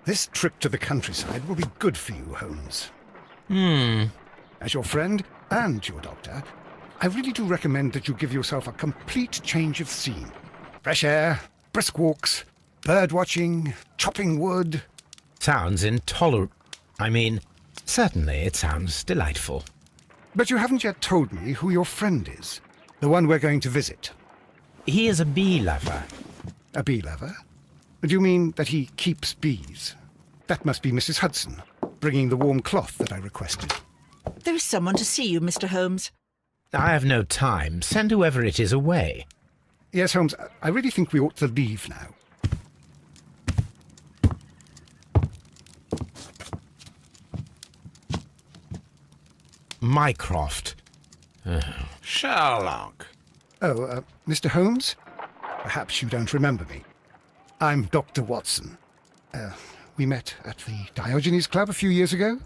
This trip to the countryside will be good for you, Holmes. Hmm. As your friend and your doctor, I really do recommend that you give yourself a complete change of scene. Fresh air, brisk walks, bird watching, chopping wood. Sounds intolerable. I mean, certainly it sounds delightful. But you haven't yet told me who your friend is, the one we're going to visit. He is a bee lover. A bee lover? Do you mean that he keeps bees? That must be Mrs. Hudson, bringing the warm cloth that I requested. There is someone to see you, Mr. Holmes. I have no time. Send whoever it is away. Yes, Holmes, I really think we ought to leave now. Mycroft. Sherlock. Oh, Mr. Holmes? Perhaps you don't remember me. I'm Dr. Watson. We met at the Diogenes Club a few years ago.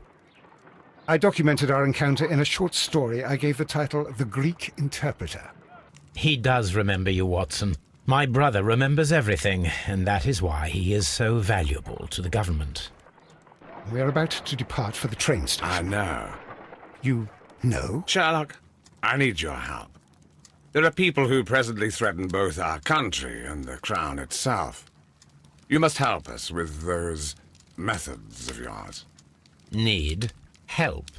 I documented our encounter in a short story I gave the title The Greek Interpreter. He does remember you, Watson. My brother remembers everything, and that is why he is so valuable to the government. We are about to depart for the train station. I know. You know? Sherlock, I need your help. There are people who presently threaten both our country and the crown itself. You must help us with those methods of yours. Need help.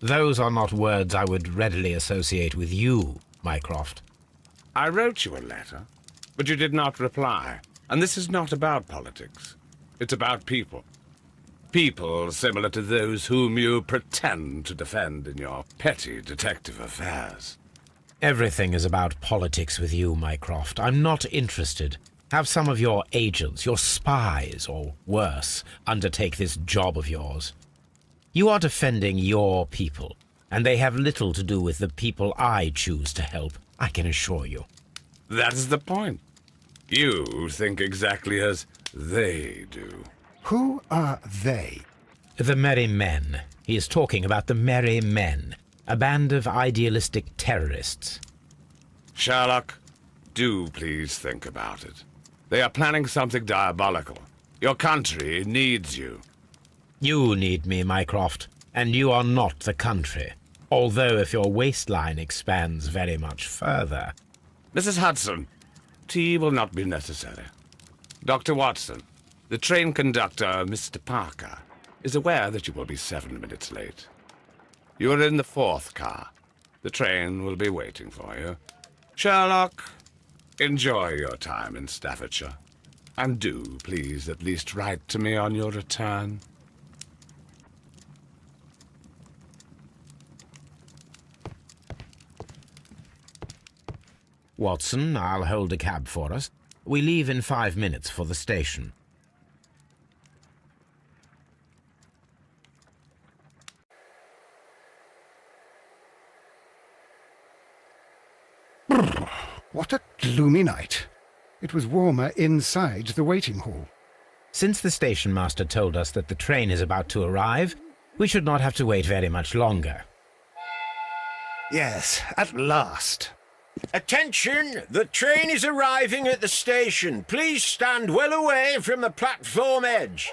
Those are not words I would readily associate with you, Mycroft. I wrote you a letter, but you did not reply. And this is not about politics. It's about people. People similar to those whom you pretend to defend in your petty detective affairs. Everything is about politics with you, Mycroft. I'm not interested. Have some of your agents, your spies, or worse, undertake this job of yours. You are defending your people, and they have little to do with the people I choose to help, I can assure you. That is the point. You think exactly as they do. Who are they? The Merry Men. He is talking about the Merry Men, a band of idealistic terrorists. Sherlock, do please think about it. They are planning something diabolical. Your country needs you. You need me, Mycroft, and you are not the country. Although if your waistline expands very much further. Mrs. Hudson, tea will not be necessary. Dr. Watson, the train conductor, Mr. Parker, is aware that you will be 7 minutes late. You are in the 4th car. The train will be waiting for you. Sherlock, enjoy your time in Staffordshire. And do, please, at least write to me on your return. Watson, I'll hold a cab for us. We leave in 5 minutes for the station. What a gloomy night. It was warmer inside the waiting hall. Since the station master told us that the train is about to arrive, we should not have to wait very much longer. Yes, at last. Attention! The train is arriving at the station. Please stand well away from the platform edge.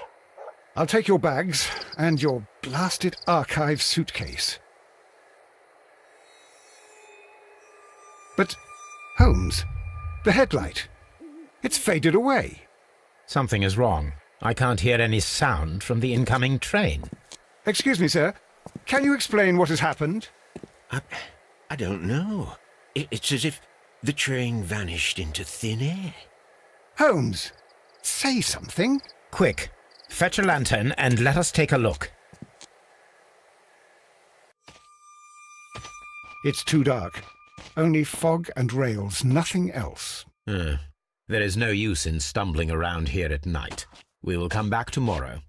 I'll take your bags and your blasted archive suitcase. But, Holmes, the headlight. It's faded away. Something is wrong. I can't hear any sound from the incoming train. Excuse me, sir. Can you explain what has happened? I don't know. It's as if the train vanished into thin air. Holmes, say something. Quick, fetch a lantern and let us take a look. It's too dark. Only fog and rails, nothing else. There is no use in stumbling around here at night. We will come back tomorrow.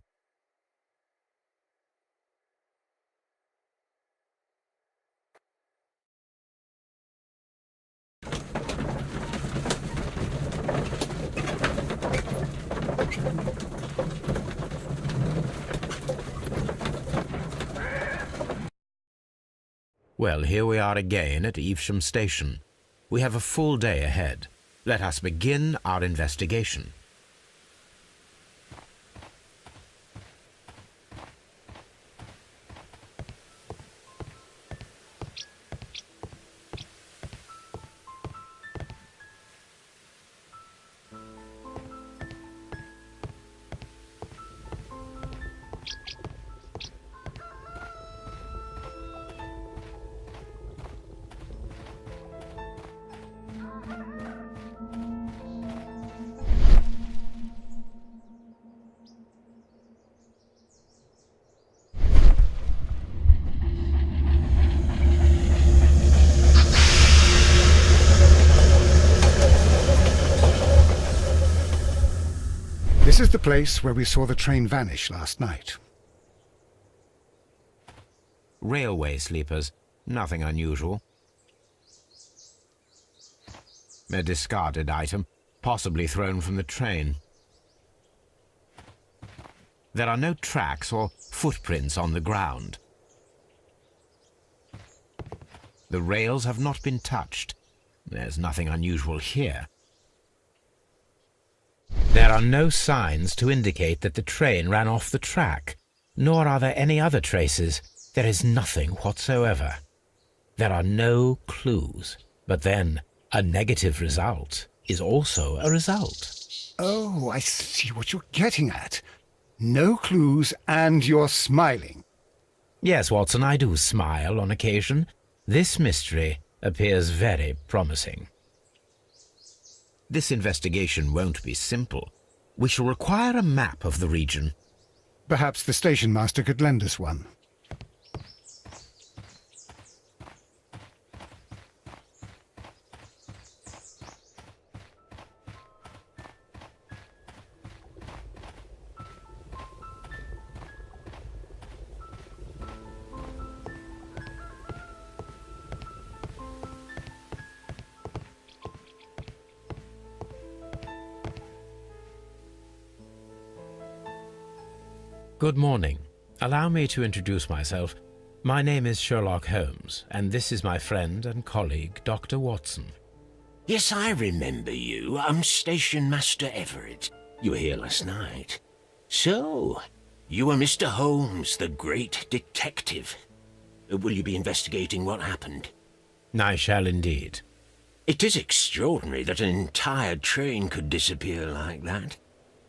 Well, here we are again at Evesham Station. We have a full day ahead. Let us begin our investigation. This is the place where we saw the train vanish last night. Railway sleepers. Nothing unusual. A discarded item, possibly thrown from the train. There are no tracks or footprints on the ground. The rails have not been touched. There's nothing unusual here. There are no signs to indicate that the train ran off the track, nor are there any other traces. There is nothing whatsoever. There are no clues. But then, a negative result is also a result. Oh, I see what you're getting at. No clues, and you're smiling. Yes, Watson, I do smile on occasion. This mystery appears very promising. This investigation won't be simple. We shall require a map of the region. Perhaps the station master could lend us one. Good morning. Allow me to introduce myself. My name is Sherlock Holmes, and this is my friend and colleague, Dr. Watson. Yes, I remember you. I'm Station Master Everett. You were here last night. So, you are Mr. Holmes, the great detective. Will you be investigating what happened? I shall indeed. It is extraordinary that an entire train could disappear like that.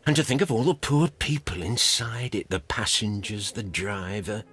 And to think of all the poor people inside it, the passengers, the driver.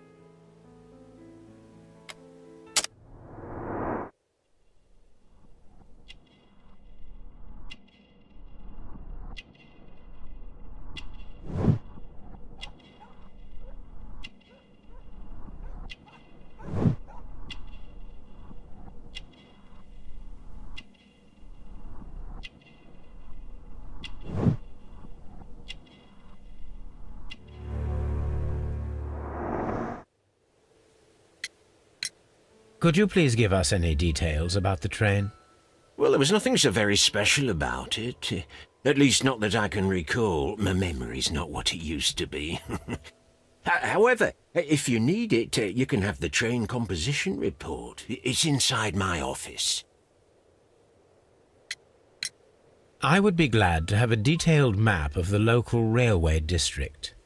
Could you please give us any details about the train? Well, there was nothing so very special about it. At least not that I can recall. My memory's not what it used to be. However, if you need it, you can have the train composition report. It's inside my office. I would be glad to have a detailed map of the local railway district.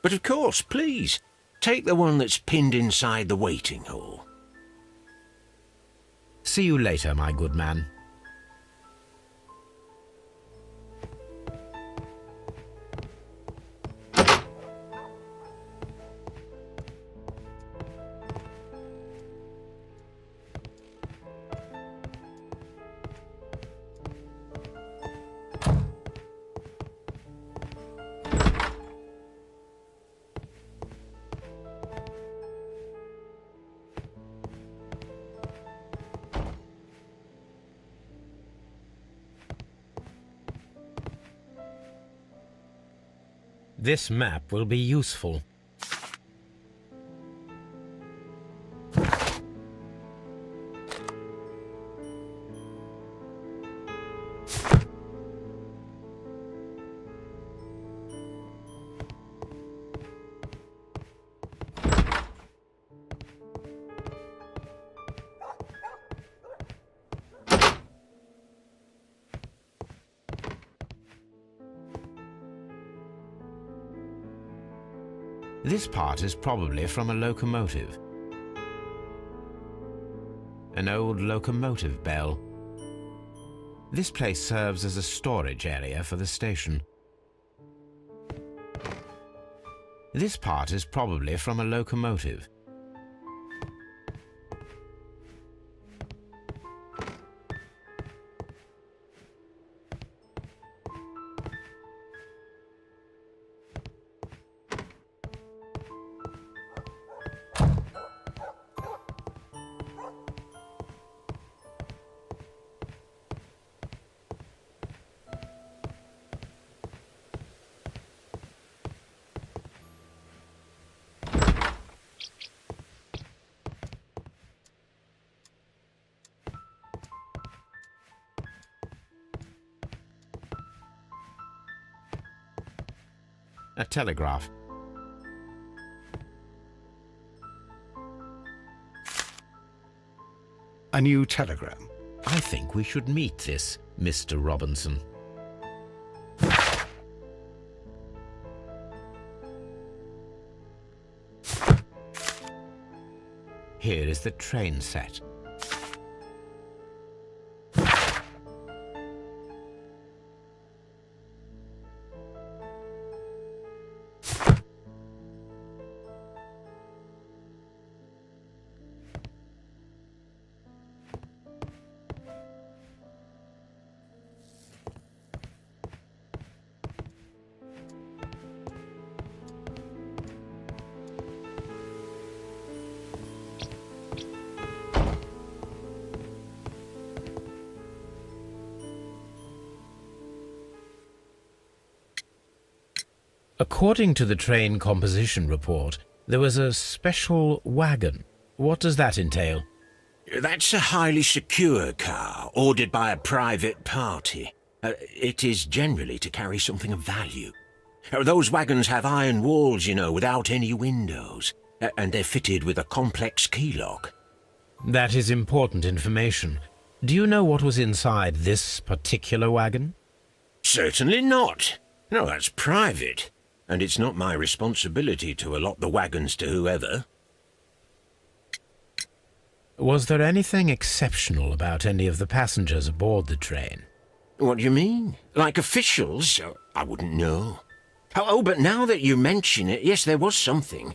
But of course, please, take the one that's pinned inside the waiting hall. See you later, my good man. This map will be useful. This part is probably from a locomotive. An old locomotive bell. This place serves as a storage area for the station. This part is probably from a locomotive. A telegraph. A new telegram. I think we should meet this Mr. Robinson. Here is the train set. According to the train composition report, there was a special wagon. What does that entail? That's a highly secure car, ordered by a private party. It is generally to carry something of value. Those wagons have iron walls, you know, without any windows, and they're fitted with a complex key lock. That is important information. Do you know what was inside this particular wagon? Certainly not. No, that's private, and it's not my responsibility to allot the wagons to whoever. Was there anything exceptional about any of the passengers aboard the train? What do you mean? Like officials? I wouldn't know. Oh, but now that you mention it, yes, there was something.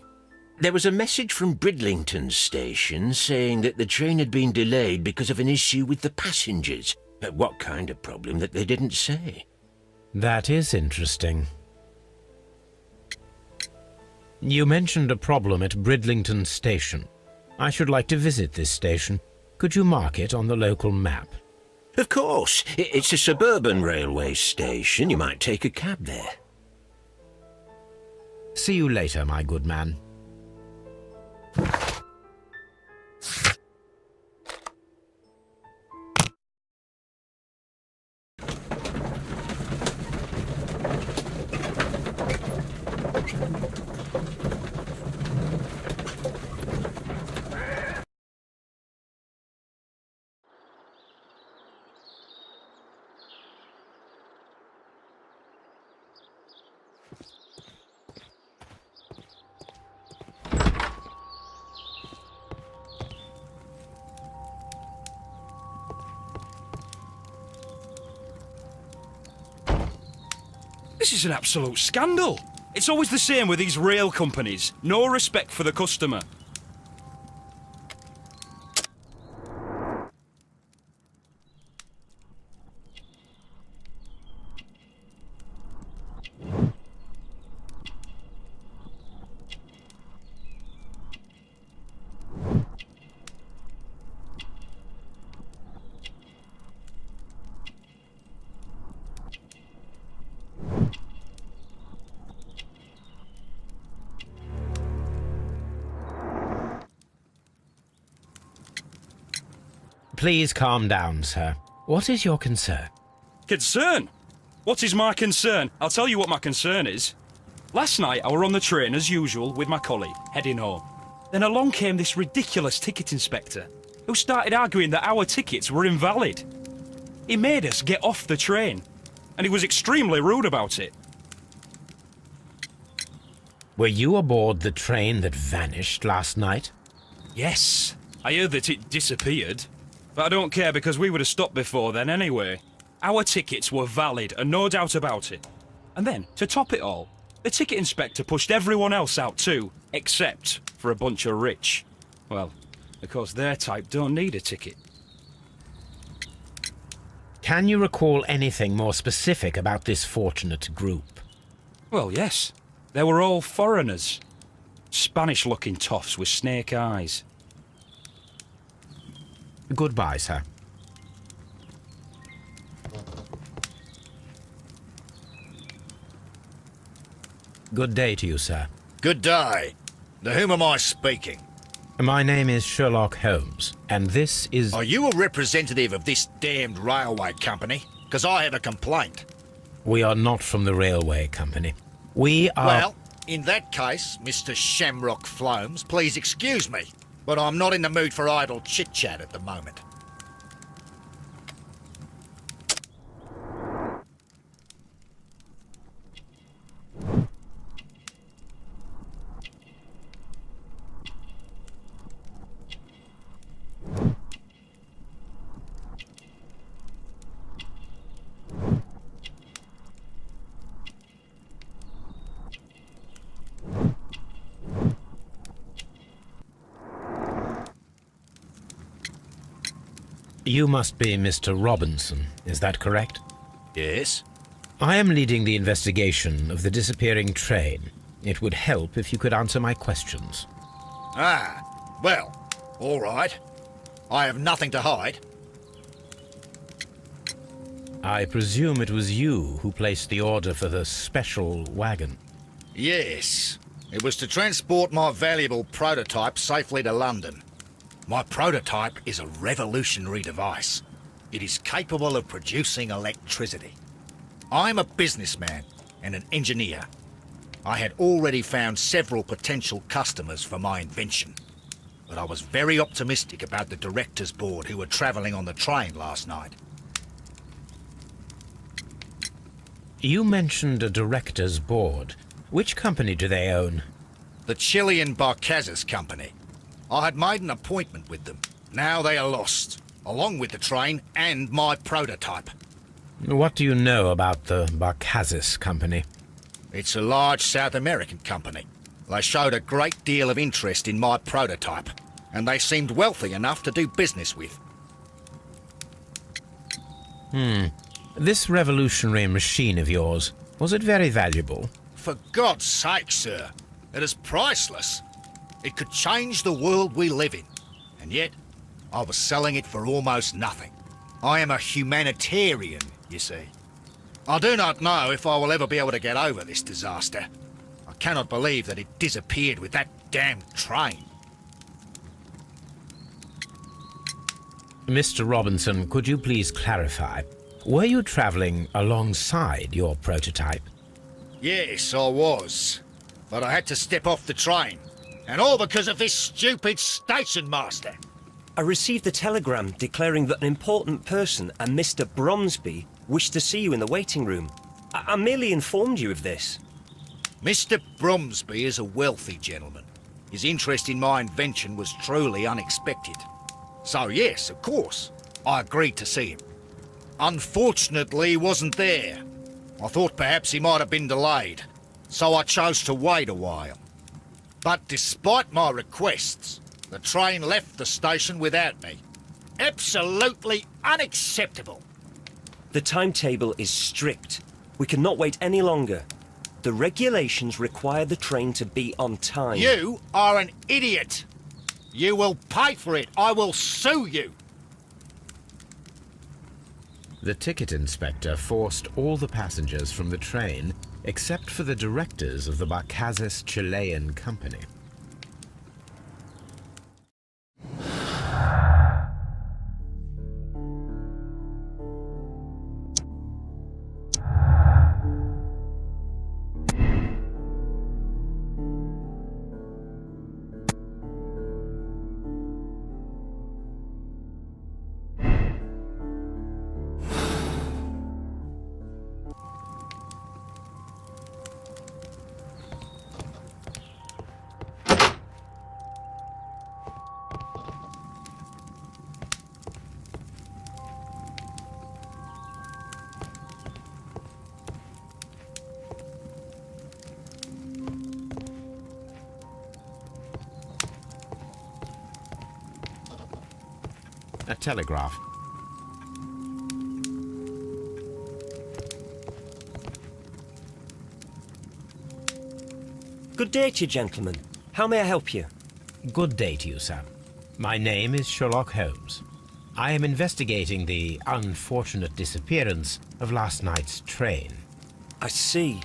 There was a message from Bridlington's station saying that the train had been delayed because of an issue with the passengers. What kind of problem that they didn't say? That is interesting. You mentioned a problem at Bridlington Station. I should like to visit this station. Could you mark it on the local map? Of course. It's a suburban railway station. You might take a cab there. See you later, my good man. This is an absolute scandal. It's always the same with these rail companies. No respect for the customer. Please calm down, sir. What is your concern? Concern? What is my concern? I'll tell you what my concern is. Last night I were on the train as usual with my colleague, heading home. Then along came this ridiculous ticket inspector, who started arguing that our tickets were invalid. He made us get off the train, and he was extremely rude about it. Were you aboard the train that vanished last night? Yes, I heard that it disappeared. But I don't care because we would have stopped before then anyway. Our tickets were valid and no doubt about it. And then, to top it all, the ticket inspector pushed everyone else out too, except for a bunch of rich. Well, because their type don't need a ticket. Can you recall anything more specific about this fortunate group? Well, yes. They were all foreigners. Spanish-looking toffs with snake eyes. Goodbye, sir. Good day to you, sir. Good day. To whom am I speaking? My name is Sherlock Holmes, and this is... Are you a representative of this damned railway company? Because I have a complaint. We are not from the railway company. We are... Well, in that case, Mr. Shamrock Flomes, please excuse me, but I'm not in the mood for idle chit-chat at the moment. You must be Mr. Robinson, is that correct? Yes? I am leading the investigation of the disappearing train. It would help if you could answer my questions. Ah, well, all right. I have nothing to hide. I presume it was you who placed the order for the special wagon. Yes. It was to transport my valuable prototype safely to London. My prototype is a revolutionary device. It is capable of producing electricity. I'm a businessman and an engineer. I had already found several potential customers for my invention, but I was very optimistic about the directors' board who were travelling on the train last night. You mentioned a director's board. Which company do they own? The Chilean Barcazes Company. I had made an appointment with them. Now they are lost, along with the train and my prototype. What do you know about the Barcazes Company? It's a large South American company. They showed a great deal of interest in my prototype, and they seemed wealthy enough to do business with. This revolutionary machine of yours, was it very valuable? For God's sake, sir, it is priceless. It could change the world we live in, and yet I was selling it for almost nothing. I am a humanitarian, you see. I do not know if I will ever be able to get over this disaster. I cannot believe that it disappeared with that damn train. Mr. Robinson, could you please clarify? Were you traveling alongside your prototype? Yes, I was. But I had to step off the train. And all because of this stupid station master. I received a telegram declaring that an important person, a Mr. Bromsby, wished to see you in the waiting room. I merely informed you of this. Mr. Bromsby is a wealthy gentleman. His interest in my invention was truly unexpected. So yes, of course, I agreed to see him. Unfortunately, he wasn't there. I thought perhaps he might have been delayed, so I chose to wait a while. But despite my requests, the train left the station without me. Absolutely unacceptable. The timetable is strict. We cannot wait any longer. The regulations require the train to be on time. You are an idiot. You will pay for it. I will sue you. The ticket inspector forced all the passengers from the train except for the directors of the Barcazes Chilean Company. A telegraph. Good day to you, gentlemen. How may I help you? Good day to you, sir. My name is Sherlock Holmes. I am investigating the unfortunate disappearance of last night's train. I see.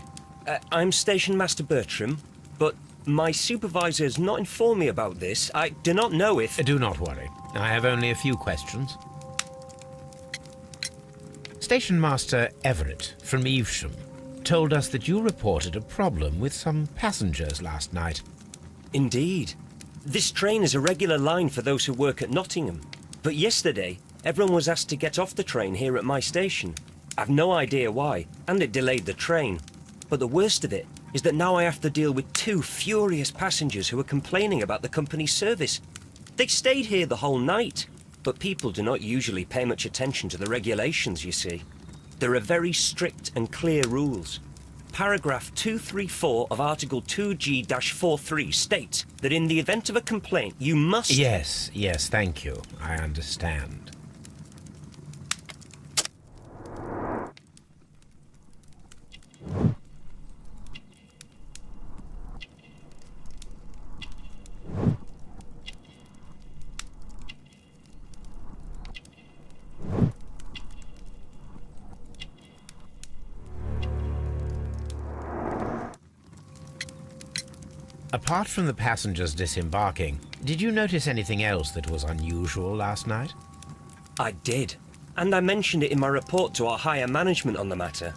I'm Station Master Bertram, but my supervisor has not informed me about this. I do not know if... Do not worry. I have only a few questions. Station Master Everett from Evesham. told us that you reported a problem with some passengers last night. Indeed. This train is a regular line for those who work at Nottingham. But yesterday, everyone was asked to get off the train here at my station. I've no idea why, and it delayed the train. But the worst of it is that now I have to deal with 2 furious passengers who are complaining about the company's service. They stayed here the whole night, but people do not usually pay much attention to the regulations, you see. There are very strict and clear rules. Paragraph 234 of Article 2G-43 states that in the event of a complaint, you must... Yes, thank you. I understand. Apart from the passengers disembarking, did you notice anything else that was unusual last night? I did. And I mentioned it in my report to our higher management on the matter.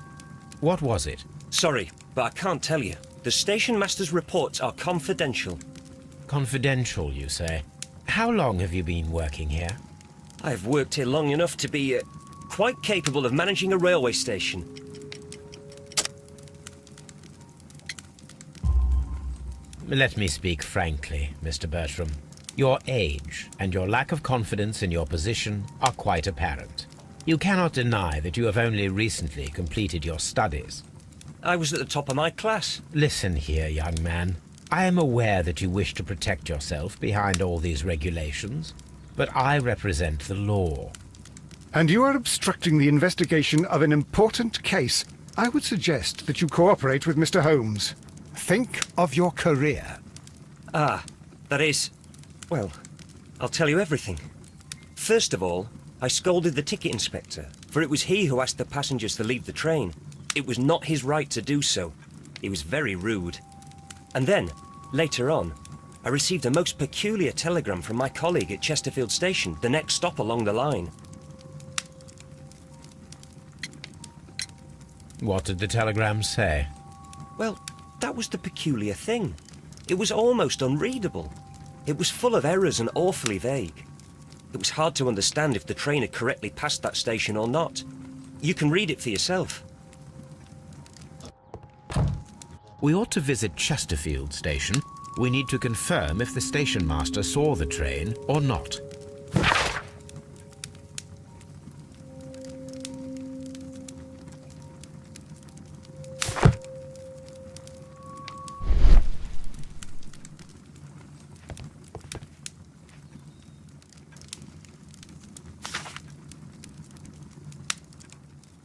What was it? Sorry, but I can't tell you. The station master's reports are confidential. Confidential, you say? How long have you been working here? I've worked here long enough to be quite capable of managing a railway station. Let me speak frankly, Mr. Bertram. Your age and your lack of confidence in your position are quite apparent. You cannot deny that you have only recently completed your studies. I was at the top of my class. Listen here, young man. I am aware that you wish to protect yourself behind all these regulations, but I represent the law. And you are obstructing the investigation of an important case. I would suggest that you cooperate with Mr. Holmes. Think of your career. Ah, that is... Well, I'll tell you everything. First of all, I scolded the ticket inspector, for it was he who asked the passengers to leave the train. It was not his right to do so. He was very rude. And then, later on, I received a most peculiar telegram from my colleague at Chesterfield Station, the next stop along the line. What did the telegram say? Well, that was the peculiar thing. It was almost unreadable. It was full of errors and awfully vague. It was hard to understand if the train had correctly passed that station or not. You can read it for yourself. We ought to visit Chesterfield Station. We need to confirm if the station master saw the train or not.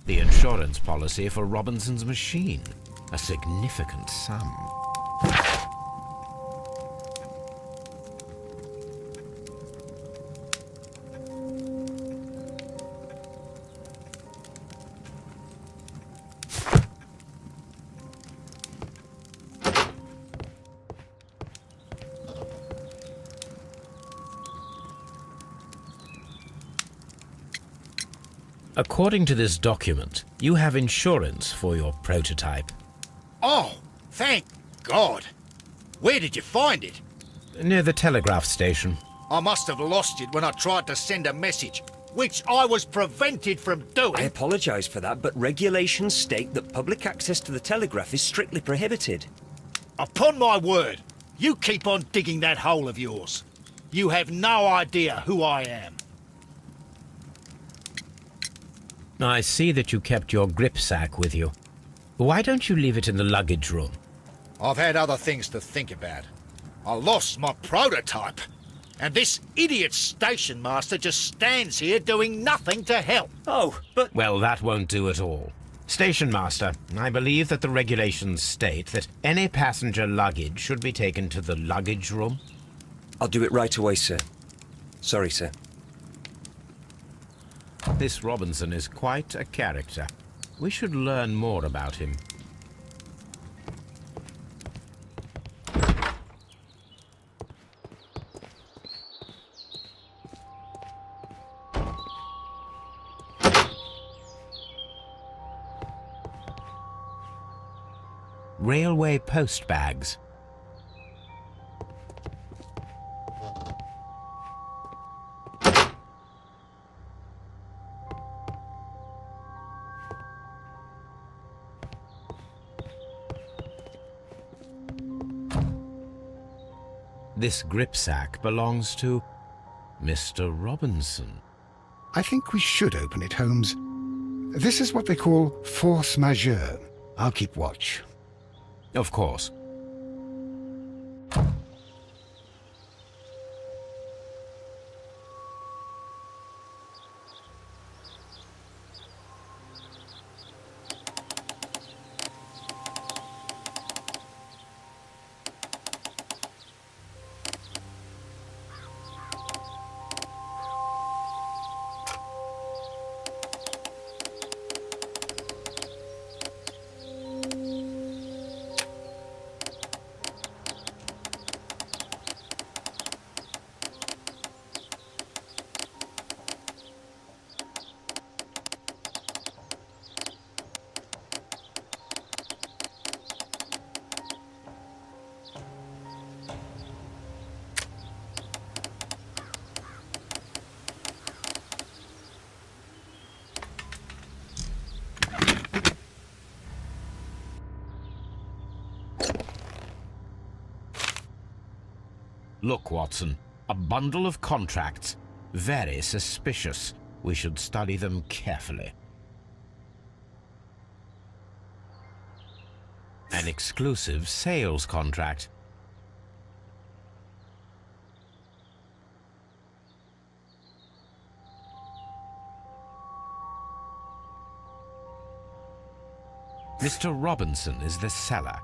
The insurance policy for Robinson's machine. A significant sum. According to this document, you have insurance for your prototype. Oh, thank God. Where did you find it? Near the telegraph station. I must have lost it when I tried to send a message, which I was prevented from doing. I apologise for that, but regulations state that public access to the telegraph is strictly prohibited. Upon my word, you keep on digging that hole of yours. You have no idea who I am. I see that you kept your gripsack with you. Why don't you leave it in the luggage room? I've had other things to think about. I lost my prototype, and this idiot station master just stands here doing nothing to help. Oh, but... Well, that won't do at all. Station master, I believe that the regulations state that any passenger luggage should be taken to the luggage room. I'll do it right away, sir. Sorry, sir. This Robinson is quite a character. We should learn more about him. railway post bags. This gripsack belongs to Mr. Robinson. I think we should open it, Holmes. This is what they call force majeure. I'll keep watch. Of course. Look, Watson, a bundle of contracts. Very suspicious. We should study them carefully. An exclusive sales contract. Mr. Robinson is the seller.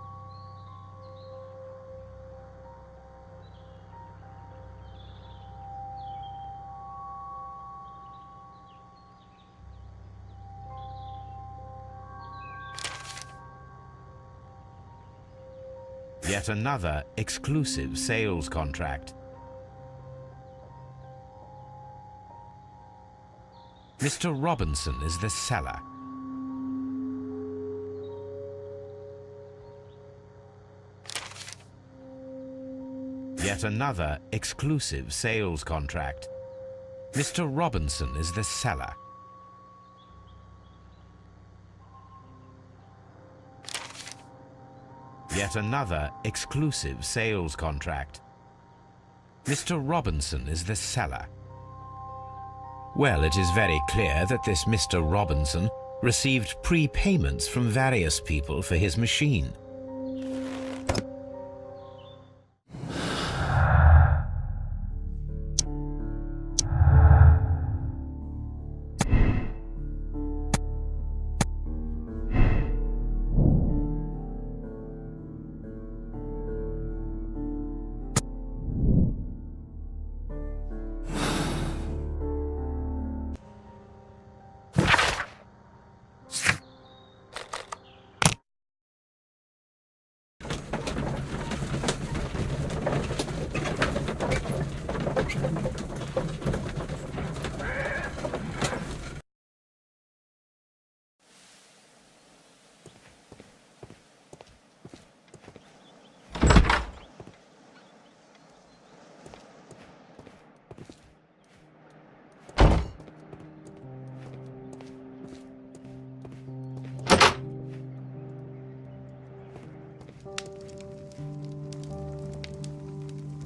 Yet another exclusive sales contract. Mr. Robinson is the seller. Yet another exclusive sales contract. Mr. Robinson is the seller. Yet another exclusive sales contract. Mr. Robinson is the seller. Well, it is very clear that this Mr. Robinson received prepayments from various people for his machine.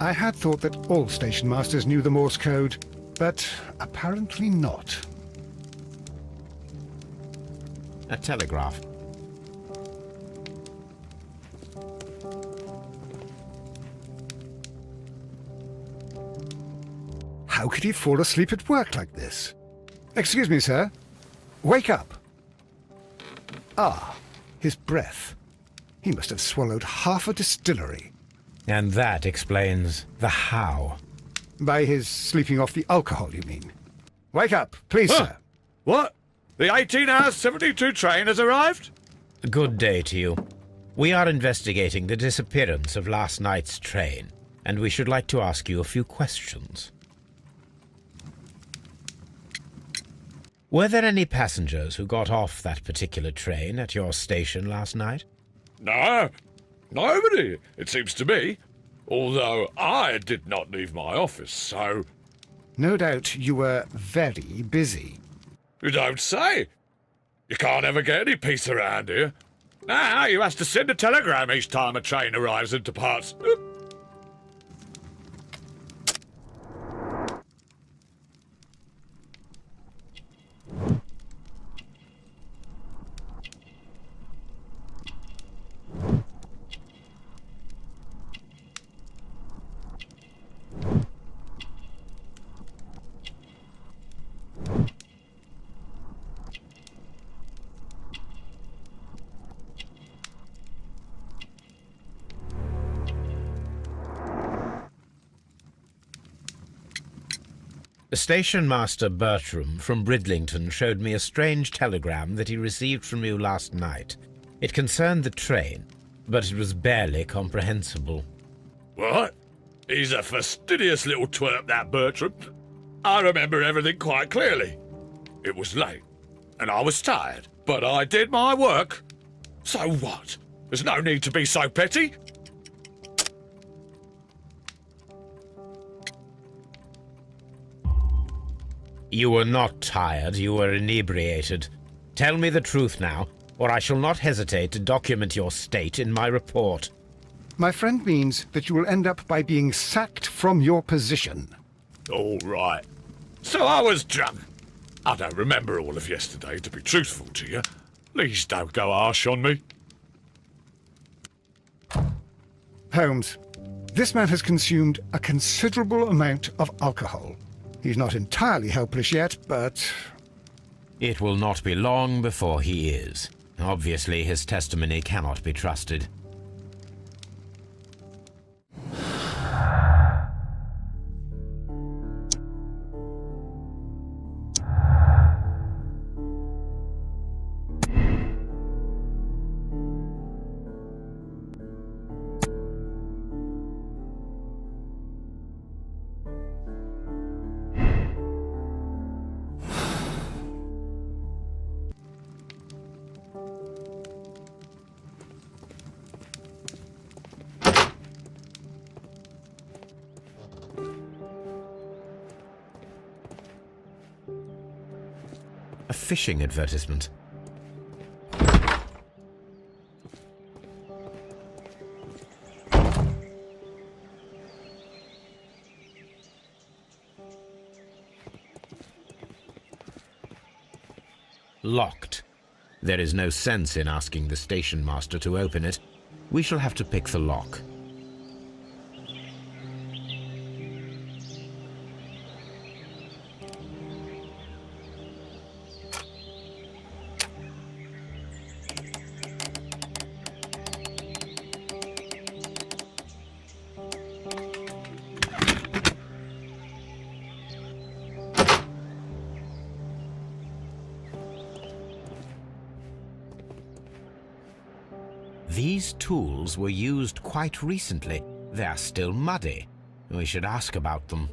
I had thought that all station masters knew the Morse code, but apparently not. A telegraph. How could he fall asleep at work like this? Excuse me, sir. Wake up. Ah, his breath. He must have swallowed half a distillery. And that explains the how. By his sleeping off the alcohol, you mean? Wake up, please, sir. What? The 18-hour 72 train has arrived? Good day to you. We are investigating the disappearance of last night's train, and we should like to ask you a few questions. Were there any passengers who got off that particular train at your station last night? No, nobody, it seems to me. Although I did not leave my office, so... No doubt you were very busy. You don't say. You can't ever get any peace around here. Now you have to send a telegram each time a train arrives and departs. Station Master Bertram from Bridlington showed me a strange telegram that he received from you last night. It concerned the train, but it was barely comprehensible. What? He's a fastidious little twerp, that Bertram. I remember everything quite clearly. It was late, and I was tired, but I did my work. So what? There's no need to be so petty. You were not tired, you were inebriated. Tell me the truth now, or I shall not hesitate to document your state in my report. My friend means that you will end up by being sacked from your position. All right. So I was drunk. I don't remember all of yesterday, to be truthful to you. Please don't go harsh on me. Holmes, this man has consumed a considerable amount of alcohol. He's not entirely helpless yet, but... It will not be long before he is. Obviously, his testimony cannot be trusted. A fishing advertisement. Locked. There is no sense in asking the station master to open it. We shall have to pick the lock. These tools were used quite recently. They are still muddy. We should ask about them.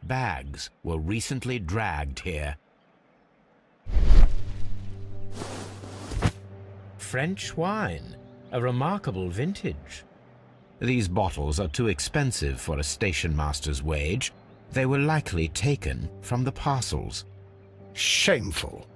Bags were recently dragged here. French wine, a remarkable vintage. These bottles are too expensive for a station master's wage. They were likely taken from the parcels. Shameful.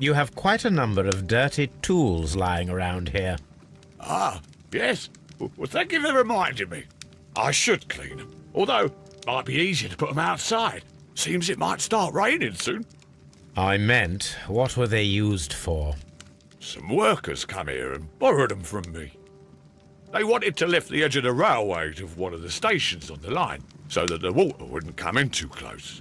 You have quite a number of dirty tools lying around here. Ah, yes. Well, thank you for reminding me. I should clean them. Although, it might be easier to put them outside. Seems it might start raining soon. I meant, what were they used for? Some workers come here and borrowed them from me. They wanted to lift the edge of the railway to one of the stations on the line, so that the water wouldn't come in too close.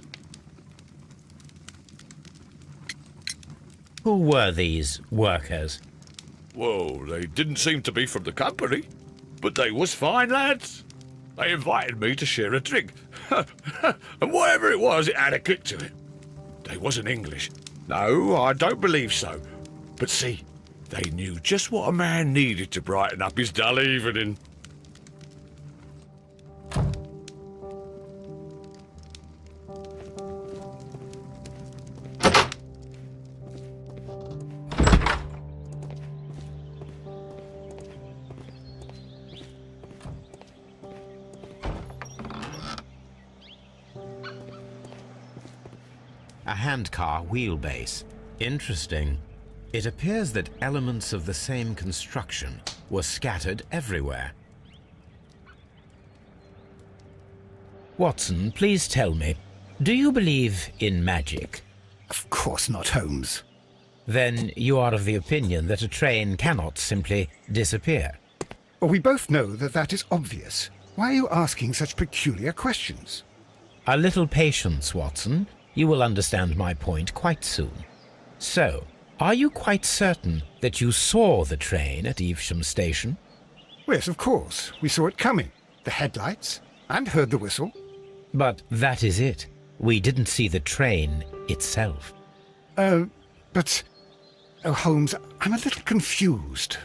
Who were these workers? Well, they didn't seem to be from the company, but they was fine lads. They invited me to share a drink. And whatever it was, it had a kick to it. They wasn't English. No, I don't believe so. But see, they knew just what a man needed to brighten up his dull evening. A handcar wheelbase. Interesting. It appears that elements of the same construction were scattered everywhere. Watson, please tell me, do you believe in magic? Of course not, Holmes. Then you are of the opinion that a train cannot simply disappear. Well, we both know that that is obvious. Why are you asking such peculiar questions? A little patience, Watson. You will understand my point quite soon. So, are you quite certain that you saw the train at Evesham Station? Yes, of course. We saw it coming. The headlights, and heard the whistle. But that is it. We didn't see the train itself. But... Oh, Holmes, I'm a little confused.